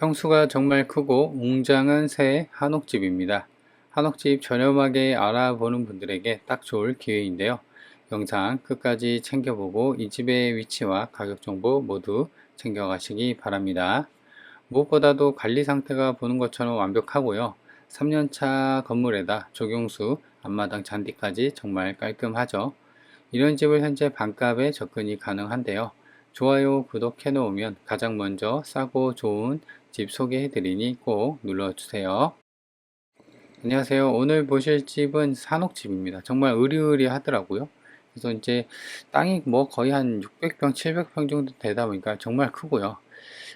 평수가 정말 크고 웅장한 새 한옥집입니다. 한옥집 저렴하게 알아보는 분들에게 딱 좋을 기회인데요. 영상 끝까지 챙겨보고 이 집의 위치와 가격 정보 모두 챙겨가시기 바랍니다. 무엇보다도 관리 상태가 보는 것처럼 완벽하고요. 3년차 건물에다 조경수, 앞마당 잔디까지 정말 깔끔하죠. 이런 집을 현재 반값에 접근이 가능한데요. 좋아요, 구독 해놓으면 가장 먼저 싸고 좋은 집 소개해드리니 꼭 눌러주세요. 안녕하세요. 오늘 보실 집은 산옥집입니다. 정말 으리으리하더라고요. 그래서 이제 땅이 뭐 거의 한 600평, 700평 정도 되다 보니까 정말 크고요.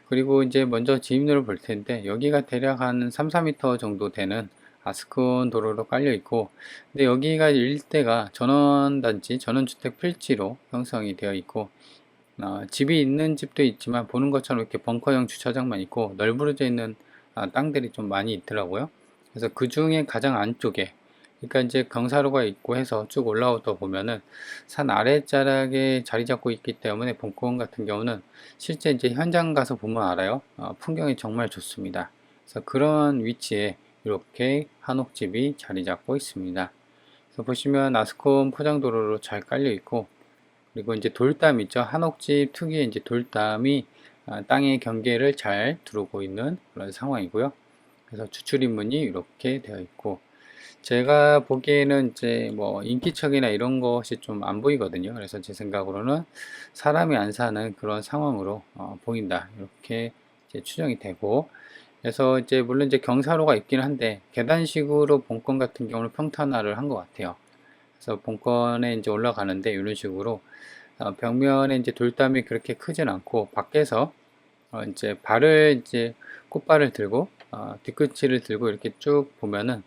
그리고 이제 먼저 지입로를 볼 텐데 여기가 대략 한 3, 4m 정도 되는 아스콘 도로로 깔려 있고, 근데 여기가 일대가 전원단지, 전원주택 필지로 형성이 되어 있고, 집이 있는 집도 있지만 보는 것처럼 이렇게 벙커형 주차장만 있고 널브러져 있는 땅들이 좀 많이 있더라고요. 그래서 그 중에 가장 안쪽에, 그러니까 이제 경사로가 있고 해서 쭉 올라오다 보면은 산 아래자락에 자리 잡고 있기 때문에 벙커원 같은 경우는 실제 이제 현장 가서 보면 알아요. 풍경이 정말 좋습니다. 그래서 그런 위치에 이렇게 한옥집이 자리 잡고 있습니다. 그래서 보시면 아스콘 포장도로로 잘 깔려 있고, 그리고 이제 돌담 있죠. 한옥집 특유의 이제 돌담이 땅의 경계를 잘 두르고 있는 그런 상황이고요. 그래서 주출입문이 이렇게 되어 있고, 제가 보기에는 이제 뭐 인기척이나 이런 것이 좀 안 보이거든요. 그래서 제 생각으로는 사람이 안 사는 그런 상황으로 보인다, 이렇게 이제 추정이 되고, 그래서 이제 물론 이제 경사로가 있긴 한데 계단식으로 본권 같은 경우는 평탄화를 한 것 같아요. 그래서 본권에 이제 올라가는데 이런 식으로 벽면에 이제 돌담이 그렇게 크진 않고, 밖에서 이제 발을 이제 꽃발을 들고 뒤꿈치를 들고 이렇게 쭉 보면은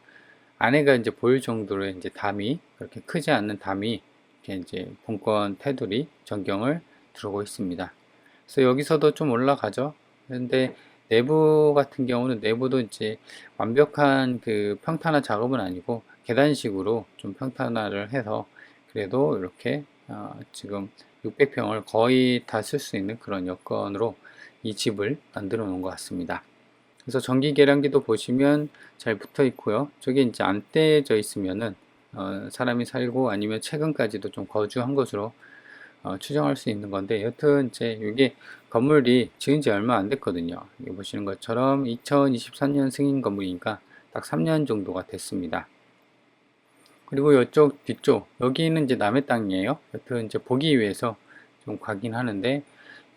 안에가 이제 보일 정도로 이제 담이, 그렇게 크지 않는 담이 이렇게 이제 본권 테두리 전경을 두르고 있습니다. 그래서 여기서도 좀 올라가죠. 그런데 내부 같은 경우는 내부도 이제 완벽한 그 평탄화 작업은 아니고 계단식으로 좀 평탄화를 해서 그래도 이렇게 지금 600평을 거의 다 쓸 수 있는 그런 여건으로 이 집을 만들어 놓은 것 같습니다. 그래서 전기 계량기도 보시면 잘 붙어 있고요. 저게 이제 안 떼져 있으면은 사람이 살고 아니면 최근까지도 좀 거주한 것으로 추정할 수 있는 건데, 여튼 이제 이게 건물이 지은 지 얼마 안 됐거든요. 여기 보시는 것처럼 2023년 승인 건물이니까 딱 3년 정도가 됐습니다. 그리고 이쪽 뒤쪽 여기는 이제 남의 땅이에요. 여튼 이제 보기 위해서 좀 가긴 하는데,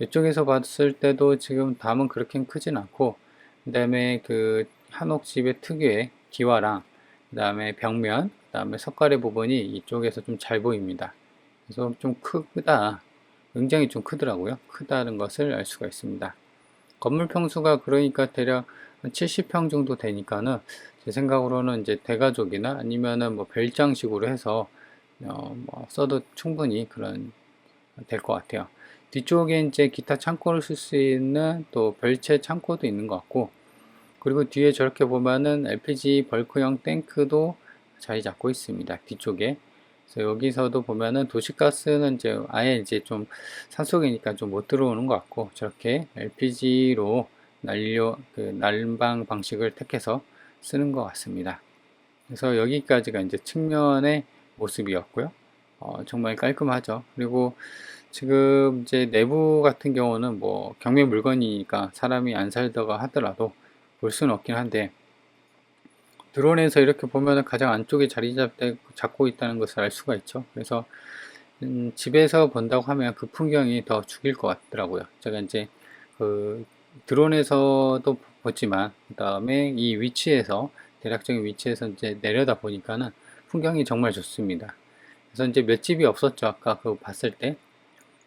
이쪽에서 봤을 때도 지금 담은 그렇게 크진 않고, 그 다음에 그 한옥집의 특유의 기와랑, 그 다음에 벽면, 그 다음에 석가래 부분이 이쪽에서 좀 잘 보입니다. 그래서 좀 크다, 굉장히 좀 크더라고요. 크다는 것을 알 수가 있습니다. 건물 평수가 그러니까 대략 한 70평 정도 되니까는 제 생각으로는 이제 대가족이나 아니면은 뭐 별장식으로 해서 뭐 써도 충분히 그런 될 것 같아요. 뒤쪽에 이제 기타 창고를 쓸 수 있는 또 별채 창고도 있는 것 같고, 그리고 뒤에 저렇게 보면은 LPG 벌크형 탱크도 자리 잡고 있습니다. 뒤쪽에. 그래서 여기서도 보면은 도시가스는 이제 아예 이제 좀 산속이니까 좀 못 들어오는 것 같고, 저렇게 LPG로 그 난방 방식을 택해서 쓰는 것 같습니다. 그래서 여기까지가 이제 측면의 모습이었고요. 정말 깔끔하죠. 그리고 지금 이제 내부 같은 경우는 뭐 경매 물건이니까 사람이 안 살다가 하더라도 볼 수는 없긴 한데, 드론에서 이렇게 보면은 가장 안쪽에 잡고 있다는 것을 알 수가 있죠. 그래서 집에서 본다고 하면 그 풍경이 더 죽일 것 같더라고요. 제가 이제 그 드론에서도 보지만 그 다음에 이 위치에서, 대략적인 위치에서 이제 내려다 보니까는 풍경이 정말 좋습니다. 그래서 이제 몇 집이 없었죠, 아까 그거 봤을 때.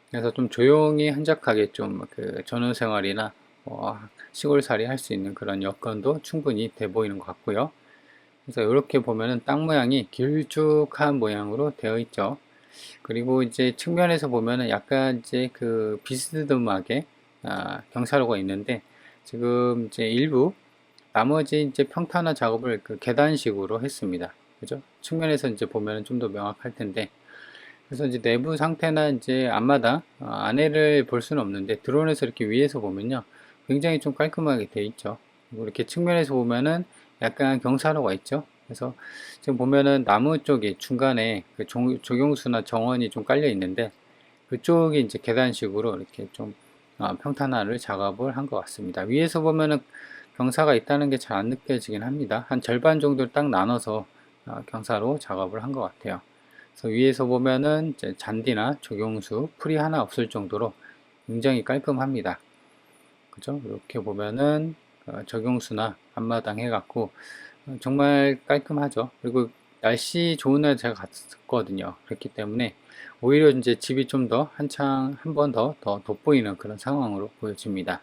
그래서 좀 조용히 한적하게 좀 그 전원생활이나 뭐 시골살이 할 수 있는 그런 여건도 충분히 돼 보이는 것 같고요. 그래서 이렇게 보면은 땅 모양이 길쭉한 모양으로 되어 있죠. 그리고 이제 측면에서 보면은 약간 이제 그 비스듬하게 경사로가 있는데, 지금 이제 일부 나머지 이제 평탄화 작업을 그 계단식으로 했습니다. 그죠? 측면에서 이제 보면은 좀 더 명확할 텐데, 그래서 이제 내부 상태나 이제 앞마당 안에를 볼 수는 없는데 드론에서 이렇게 위에서 보면요, 굉장히 좀 깔끔하게 되어 있죠. 그리고 이렇게 측면에서 보면은 약간 경사로가 있죠. 그래서 지금 보면은 나무 쪽에 중간에 그 조경수나 정원이 좀 깔려 있는데 그쪽이 이제 계단식으로 이렇게 좀 평탄화를 작업을 한 것 같습니다. 위에서 보면은 경사가 있다는 게 잘 안 느껴지긴 합니다. 한 절반 정도를 딱 나눠서 경사로 작업을 한 것 같아요. 그래서 위에서 보면은 이제 잔디나 조경수, 풀이 하나 없을 정도로 굉장히 깔끔합니다. 그죠? 이렇게 보면은 적용수나 앞마당 해갖고 정말 깔끔하죠. 그리고 날씨 좋은 날 제가 갔거든요. 그렇기 때문에 오히려 이제 집이 좀 더 한창 한 번 더 돋보이는 그런 상황으로 보여집니다.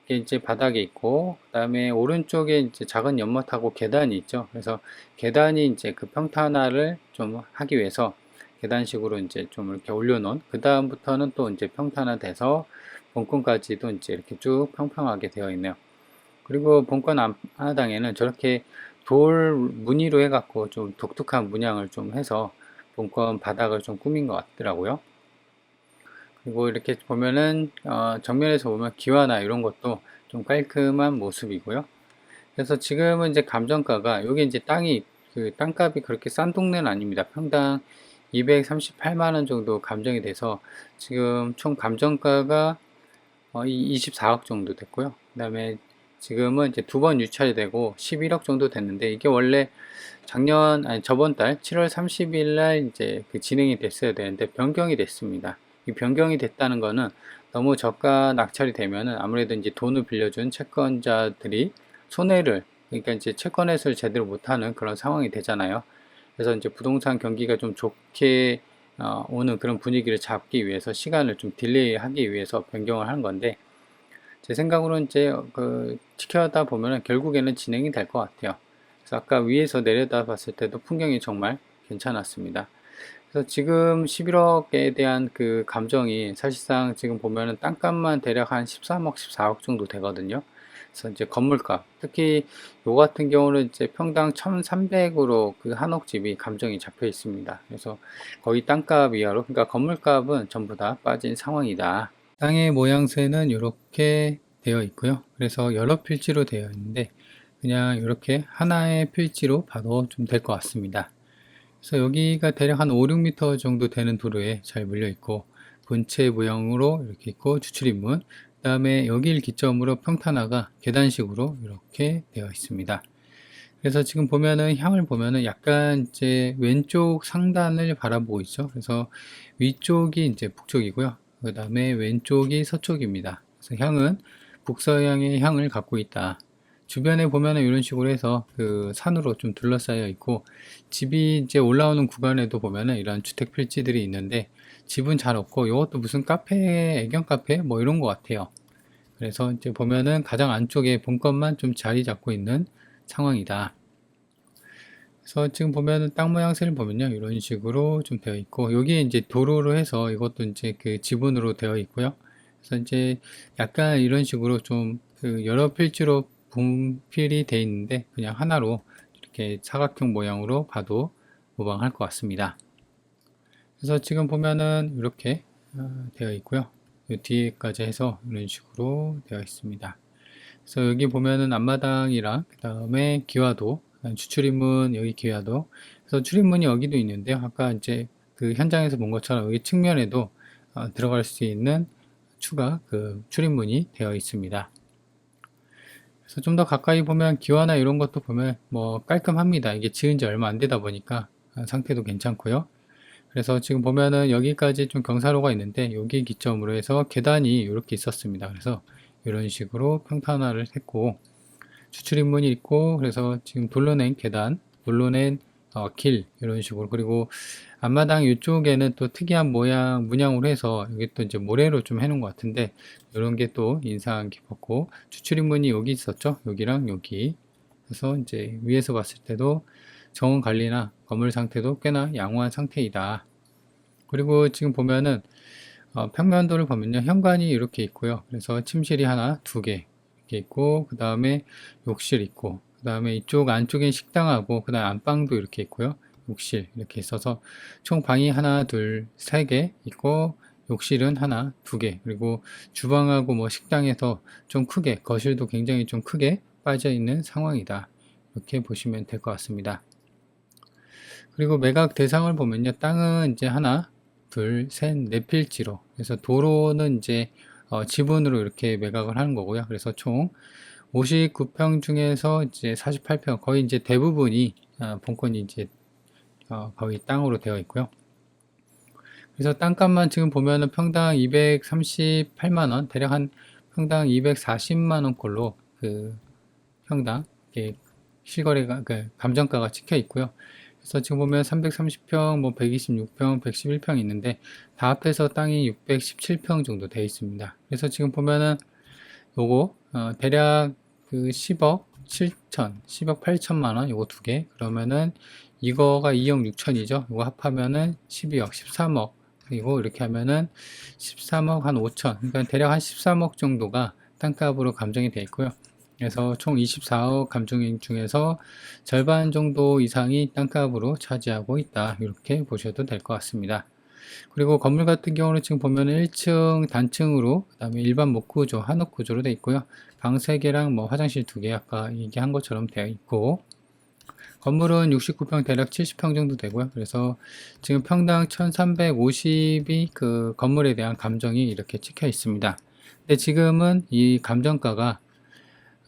이게 이제 바닥에 있고, 그 다음에 오른쪽에 이제 작은 연못하고 계단이 있죠. 그래서 계단이 이제 그 평탄화를 좀 하기 위해서 계단식으로 이제 좀 이렇게 올려놓은, 그 다음부터는 또 이제 평탄화 돼서 본권까지도 이제 이렇게 쭉 평평하게 되어 있네요. 그리고 본권 앞마당에는 저렇게 돌 무늬로 해갖고 좀 독특한 문양을 좀 해서 본권 바닥을 좀 꾸민 것 같더라고요. 그리고 이렇게 보면은 정면에서 보면 기와나 이런 것도 좀 깔끔한 모습이고요. 그래서 지금은 이제 감정가가 여기 이제 땅이 그 땅값이 그렇게 싼 동네는 아닙니다. 평당 238만 원 정도 감정이 돼서 지금 총 감정가가 24억 정도 됐고요. 그 다음에 지금은 이제 두 번 유찰이 되고 11억 정도 됐는데 이게 원래 저번 달 7월 30일 날 이제 그 진행이 됐어야 되는데 변경이 됐습니다. 이 변경이 됐다는 거는 너무 저가 낙찰이 되면은 아무래도 이제 돈을 빌려준 채권자들이 손해를, 그러니까 이제 채권 회수를 제대로 못하는 그런 상황이 되잖아요. 그래서 이제 부동산 경기가 좀 좋게 오는 그런 분위기를 잡기 위해서 시간을 좀 딜레이 하기 위해서 변경을 하는 건데, 제 생각으로는 이제 지켜다 보면 결국에는 진행이 될 것 같아요. 그래서 아까 위에서 내려다 봤을 때도 풍경이 정말 괜찮았습니다. 그래서 지금 11억에 대한 그 감정이 사실상 지금 보면은 땅값만 대략 한 13억, 14억 정도 되거든요. 그래서 이제 건물값, 특히 요 같은 경우는 이제 평당 1,300으로 그 한옥 집이 감정이 잡혀 있습니다. 그래서 거의 땅값 이하로, 그러니까 건물값은 전부 다 빠진 상황이다. 땅의 모양새는 이렇게 되어 있고요. 그래서 여러 필지로 되어 있는데 그냥 이렇게 하나의 필지로 봐도 좀 될 것 같습니다. 그래서 여기가 대략 한 5, 6m 정도 되는 도로에 잘 물려 있고 본체 모양으로 이렇게 있고 주출입문, 그 다음에 여기를 기점으로 평탄화가 계단식으로 이렇게 되어 있습니다. 그래서 지금 보면은 향을 보면은 약간 이제 왼쪽 상단을 바라보고 있죠. 그래서 위쪽이 이제 북쪽이고요. 그 다음에 왼쪽이 서쪽입니다. 그래서 향은 북서향의 향을 갖고 있다. 주변에 보면은 이런 식으로 해서 그 산으로 좀 둘러싸여 있고 집이 이제 올라오는 구간에도 보면은 이런 주택 필지들이 있는데 집은 잘 없고 이것도 무슨 카페, 애견 카페 뭐 이런 것 같아요. 그래서 이제 보면은 가장 안쪽에 본건만 좀 자리 잡고 있는 상황이다. 그래서 지금 보면은 땅 모양새를 보면요, 이런 식으로 좀 되어 있고, 여기에 이제 도로로 해서 이것도 이제 그 지분으로 되어 있고요. 그래서 이제 약간 이런 식으로 좀 그 여러 필지로 분필이 되어 있는데 그냥 하나로 이렇게 사각형 모양으로 봐도 무방할 것 같습니다. 그래서 지금 보면은 이렇게 되어 있고요. 이 뒤에까지 해서 이런 식으로 되어 있습니다. 그래서 여기 보면은 앞마당이랑 그 다음에 기와도, 주출입문 여기 기와도, 그래서 출입문이 여기도 있는데요. 아까 이제 그 현장에서 본 것처럼 여기 측면에도 들어갈 수 있는 추가 그 출입문이 되어 있습니다. 그래서 좀 더 가까이 보면 기와나 이런 것도 보면 뭐 깔끔합니다. 이게 지은 지 얼마 안 되다 보니까 상태도 괜찮고요. 그래서 지금 보면은 여기까지 좀 경사로가 있는데 여기 기점으로 해서 계단이 이렇게 있었습니다. 그래서 이런 식으로 평탄화를 했고 주출입문이 있고, 그래서 지금 돌려낸 계단, 돌려낸 길 이런 식으로, 그리고 앞마당 이쪽에는 또 특이한 문양으로 해서 여기 또 이제 모래로 좀 해놓은 것 같은데 이런 게 또 인상 깊었고, 주출입문이 여기 있었죠. 여기랑 여기. 그래서 이제 위에서 봤을 때도 정원 관리나 건물 상태도 꽤나 양호한 상태이다. 그리고 지금 보면은 평면도를 보면요, 현관이 이렇게 있고요. 그래서 침실이 하나, 두 개 이렇게 있고, 그 다음에 욕실 있고, 그 다음에 이쪽 안쪽에 식당하고, 그 다음에 안방도 이렇게 있고요. 욕실 이렇게 있어서 총 방이 하나, 둘, 세 개 있고, 욕실은 하나, 두 개, 그리고 주방하고 뭐 식당에서 좀 크게, 거실도 굉장히 좀 크게 빠져 있는 상황이다. 이렇게 보시면 될 것 같습니다. 그리고 매각 대상을 보면요. 땅은 이제 하나, 둘, 셋, 네 필지로. 그래서 도로는 이제 지분으로 이렇게 매각을 하는 거고요. 그래서 총 59평 중에서 이제 48평, 거의 이제 대부분이 본권이 이제 거의 땅으로 되어 있고요. 그래서 땅값만 지금 보면은 평당 238만원, 대략 한 평당 240만원 꼴로 그 평당 실거래가, 그 감정가가 찍혀 있고요. 그래서 지금 보면 330평, 뭐 126평, 111평 있는데 다 합해서 땅이 617평 정도 되어 있습니다. 그래서 지금 보면은 요거 대략 그 10억 7천, 10억 8천만 원 요거 두 개. 그러면은 이거가 2억 6천이죠. 이거 합하면은 12억, 13억. 그리고 이렇게 하면은 13억 한 5천. 그러니까 대략 한 13억 정도가 땅값으로 감정이 되어 있고요. 그래서 총 24억 감정인 중에서 절반 정도 이상이 땅값으로 차지하고 있다. 이렇게 보셔도 될 것 같습니다. 그리고 건물 같은 경우는 지금 보면은 1층 단층으로, 그 다음에 일반 목구조, 한옥 구조로 되어 있고요. 방 3개랑 뭐 화장실 2개, 아까 얘기한 것처럼 되어 있고, 건물은 69평 대략 70평 정도 되고요. 그래서 지금 평당 1350이 그 건물에 대한 감정이 이렇게 찍혀 있습니다. 근데 지금은 이 감정가가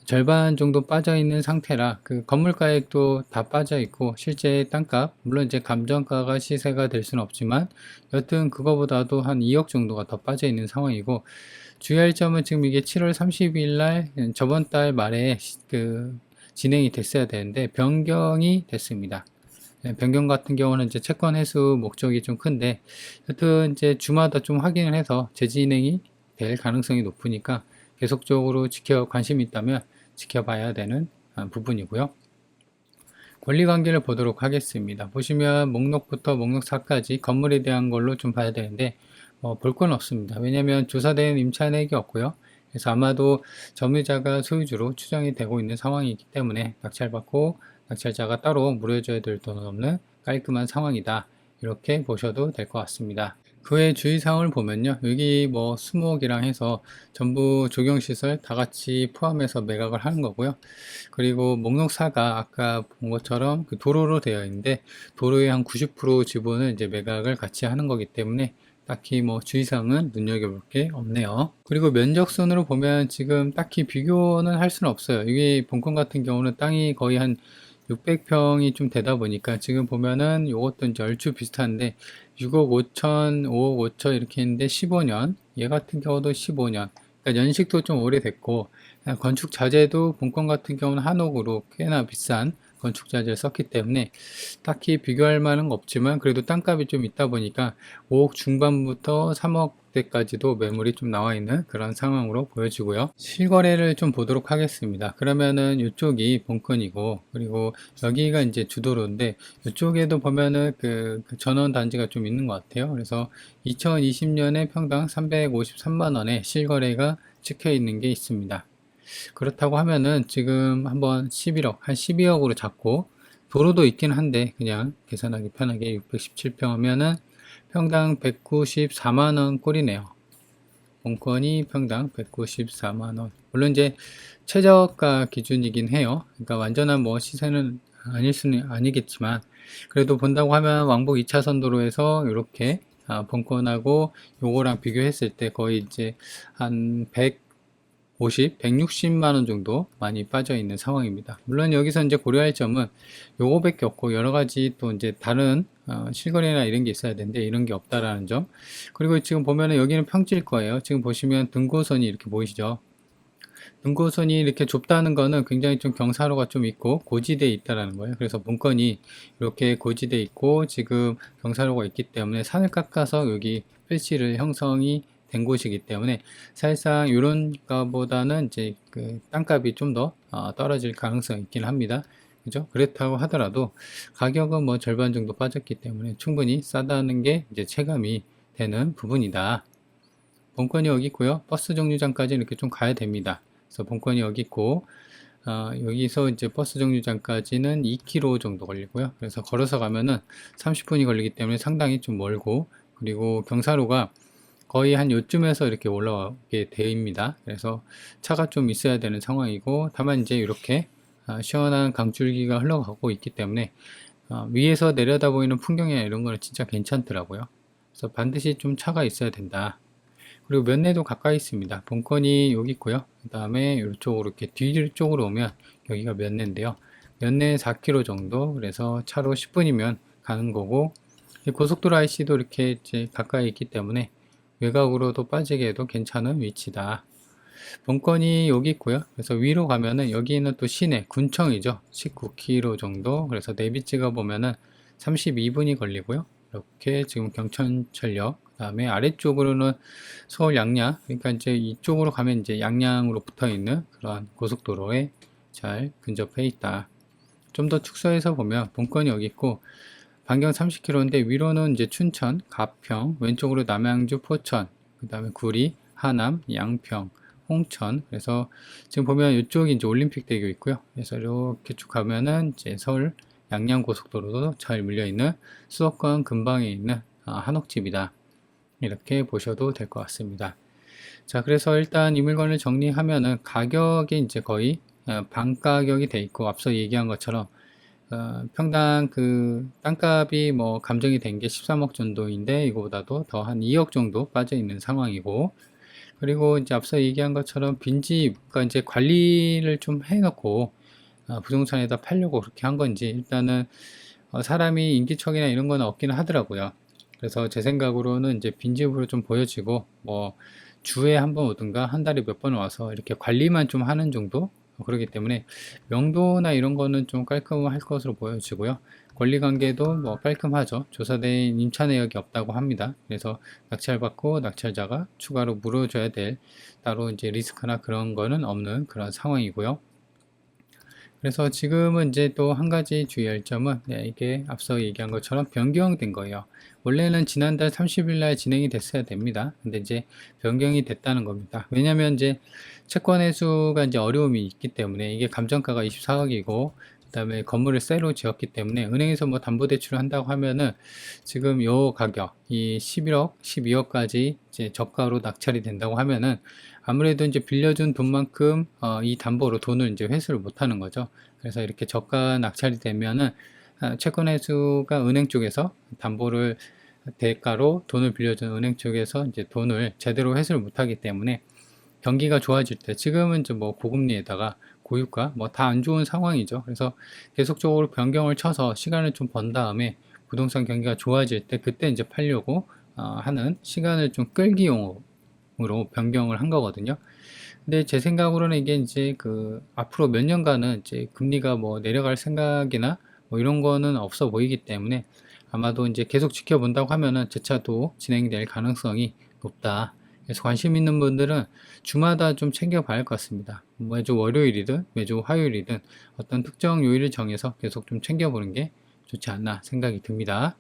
절반 정도 빠져 있는 상태라 그 건물가액도 다 빠져 있고 실제 땅값, 물론 이제 감정가가 시세가 될 수는 없지만 여튼 그거보다도 한 2억 정도가 더 빠져 있는 상황이고, 주의할 점은 지금 이게 7월 30일 날 저번 달 말에 그 진행이 됐어야 되는데 변경이 됐습니다. 변경 같은 경우는 이제 채권 회수 목적이 좀 큰데 여튼 이제 주마다 좀 확인을 해서 재진행이 될 가능성이 높으니까 계속적으로 관심이 있다면 지켜봐야 되는 부분이고요. 권리관계를 보도록 하겠습니다. 보시면 목록부터 목록 4까지 건물에 대한 걸로 좀 봐야 되는데 볼 건 없습니다. 왜냐하면 조사된 임차인액이 없고요. 그래서 아마도 점유자가 소유주로 추정이 되고 있는 상황이기 때문에 낙찰받고 낙찰자가 따로 물어줘야 될 돈은 없는 깔끔한 상황이다. 이렇게 보셔도 될 것 같습니다. 그 외 주의사항을 보면요. 여기 뭐 수목이랑 해서 전부 조경시설 다 같이 포함해서 매각을 하는 거고요. 그리고 목록 4가 아까 본 것처럼 그 도로로 되어 있는데 도로의 한 90% 지분을 이제 매각을 같이 하는 거기 때문에 딱히 뭐 주의사항은 눈여겨볼 게 없네요. 그리고 면적선으로 보면 지금 딱히 비교는 할 수는 없어요. 이게 본권 같은 경우는 땅이 거의 한 600평이 좀 되다 보니까 지금 보면은 요것도 이제 얼추 비슷한데 6억 5천, 5억 5천 이렇게 했는데 15년, 얘 같은 경우도 15년. 그러니까 연식도 좀 오래됐고 건축 자재도 본권 같은 경우는 한옥으로 꽤나 비싼 건축 자재를 썼기 때문에 딱히 비교할 만한 거 없지만 그래도 땅값이 좀 있다 보니까 5억 중반부터 3억대까지도 매물이 좀 나와 있는 그런 상황으로 보여지고요. 실거래를 좀 보도록 하겠습니다. 그러면은 이쪽이 본권이고 그리고 여기가 이제 주도로인데 이쪽에도 보면은 그 전원 단지가 좀 있는 것 같아요. 그래서 2020년에 평당 353만 원에 실거래가 찍혀 있는 게 있습니다. 그렇다고 하면은 지금 한번 11억, 한 12억으로 잡고 도로도 있긴 한데 그냥 계산하기 편하게 617평 하면은 평당 194만원 꼴이네요. 본권이 평당 194만원. 물론 이제 최저가 기준이긴 해요. 그러니까 완전한 뭐 시세는 아닐 수는 아니겠지만 그래도 본다고 하면 왕복 2차선 도로에서 이렇게 본권하고 요거랑 비교했을 때 거의 이제 한 160만 원 정도 많이 빠져 있는 상황입니다. 물론 여기서 이제 고려할 점은 요거밖에 없고 여러 가지 또 이제 다른 실거래나 이런 게 있어야 되는데 이런 게 없다라는 점. 그리고 지금 보면은 여기는 평지일 거예요. 지금 보시면 등고선이 이렇게 보이시죠? 등고선이 이렇게 좁다는 거는 굉장히 좀 경사로가 좀 있고 고지대에 있다라는 거예요. 그래서 본건이 이렇게 고지대에 있고 지금 경사로가 있기 때문에 산을 깎아서 여기 필지를 형성이 된 곳이기 때문에 사실상 이런 거보다는 이제 그 땅값이 좀 더 떨어질 가능성이 있긴 합니다. 그죠? 그렇다고 하더라도 가격은 뭐 절반 정도 빠졌기 때문에 충분히 싸다는 게 이제 체감이 되는 부분이다. 본건이 여기 있고요. 버스 정류장까지 이렇게 좀 가야 됩니다. 그래서 본건이 여기 있고 여기서 이제 버스 정류장까지는 2km 정도 걸리고요. 그래서 걸어서 가면은 30분이 걸리기 때문에 상당히 좀 멀고, 그리고 경사로가 거의 한 요쯤에서 이렇게 올라오게 됩니다. 그래서 차가 좀 있어야 되는 상황이고, 다만 이제 이렇게 시원한 강줄기가 흘러가고 있기 때문에 위에서 내려다 보이는 풍경이나 이런 거는 진짜 괜찮더라고요. 그래서 반드시 좀 차가 있어야 된다. 그리고 면내도 가까이 있습니다. 본건이 여기 있고요. 그 다음에 이쪽으로 이렇게 뒤쪽으로 오면 여기가 면내인데요. 면내 4km 정도, 그래서 차로 10분이면 가는 거고, 고속도로 IC도 이렇게 이제 가까이 있기 때문에 외곽으로도 빠지게 해도 괜찮은 위치다. 본건이 여기 있고요. 그래서 위로 가면은 여기는 또 시내 군청이죠. 19km 정도. 그래서 내비 찍어 보면은 32분이 걸리고요. 이렇게 지금 경천철역, 그 다음에 아래쪽으로는 서울 양양, 그러니까 이제 이쪽으로 가면 이제 양양으로 붙어 있는 그런 고속도로에 잘 근접해 있다. 좀 더 축소해서 보면 본건이 여기 있고, 반경 30km인데 위로는 이제 춘천, 가평, 왼쪽으로 남양주, 포천, 그 다음에 구리, 하남, 양평, 홍천. 그래서 지금 보면 이쪽이 이제 올림픽대교 있고요. 그래서 이렇게 쭉 가면은 이제 서울 양양 고속도로도 잘 물려 있는 수도권 근방에 있는 한옥집이다. 이렇게 보셔도 될 것 같습니다. 자, 그래서 일단 이 물건을 정리하면은 가격이 이제 거의 반 가격이 돼 있고, 앞서 얘기한 것처럼 평당 그 땅값이 뭐 감정이 된 게 13억 정도인데, 이거보다도 더 한 2억 정도 빠져 있는 상황이고, 그리고 이제 앞서 얘기한 것처럼 빈집, 그러니까 이제 관리를 좀 해놓고 부동산에다 팔려고 그렇게 한 건지, 일단은 사람이 인기척이나 이런 거는 없기는 하더라고요. 그래서 제 생각으로는 이제 빈집으로 좀 보여지고, 뭐 주에 한 번 오든가 한 달에 몇 번 와서 이렇게 관리만 좀 하는 정도, 그렇기 때문에 명도나 이런 거는 좀 깔끔할 것으로 보여지고요. 권리관계도 뭐 깔끔하죠. 조사된 임차 내역이 없다고 합니다. 그래서 낙찰받고 낙찰자가 추가로 물어줘야 될 따로 이제 리스크나 그런 거는 없는 그런 상황이고요. 그래서 지금은 이제 또 한 가지 주의할 점은, 이게 앞서 얘기한 것처럼 변경된 거예요. 원래는 지난달 30일 날 진행이 됐어야 됩니다. 근데 이제 변경이 됐다는 겁니다. 왜냐면 이제 채권 회수가 이제 어려움이 있기 때문에, 이게 감정가가 24억이고, 그 다음에 건물을 새로 지었기 때문에 은행에서 뭐 담보대출을 한다고 하면은 지금 요 가격, 이 11억, 12억까지 이제 저가로 낙찰이 된다고 하면은 아무래도 이제 빌려준 돈만큼 이 담보로 돈을 이제 회수를 못 하는 거죠. 그래서 이렇게 저가 낙찰이 되면은 채권 회수가 은행 쪽에서 담보를 대가로 돈을 빌려준 은행 쪽에서 이제 돈을 제대로 회수를 못 하기 때문에, 경기가 좋아질 때, 지금은 이제 뭐 고금리에다가 고유가 뭐 다 안 좋은 상황이죠. 그래서 계속적으로 변경을 쳐서 시간을 좀 번 다음에 부동산 경기가 좋아질 때, 그때 이제 팔려고 하는 시간을 좀 끌기용으로 변경을 한 거거든요. 근데 제 생각으로는 이게 이제 그 앞으로 몇 년간은 이제 금리가 뭐 내려갈 생각이나 뭐 이런 거는 없어 보이기 때문에, 아마도 이제 계속 지켜본다고 하면은 재차도 진행될 가능성이 높다. 그래서 관심 있는 분들은 주마다 좀 챙겨봐야 할 것 같습니다. 매주 월요일이든 매주 화요일이든 어떤 특정 요일을 정해서 계속 좀 챙겨보는 게 좋지 않나 생각이 듭니다.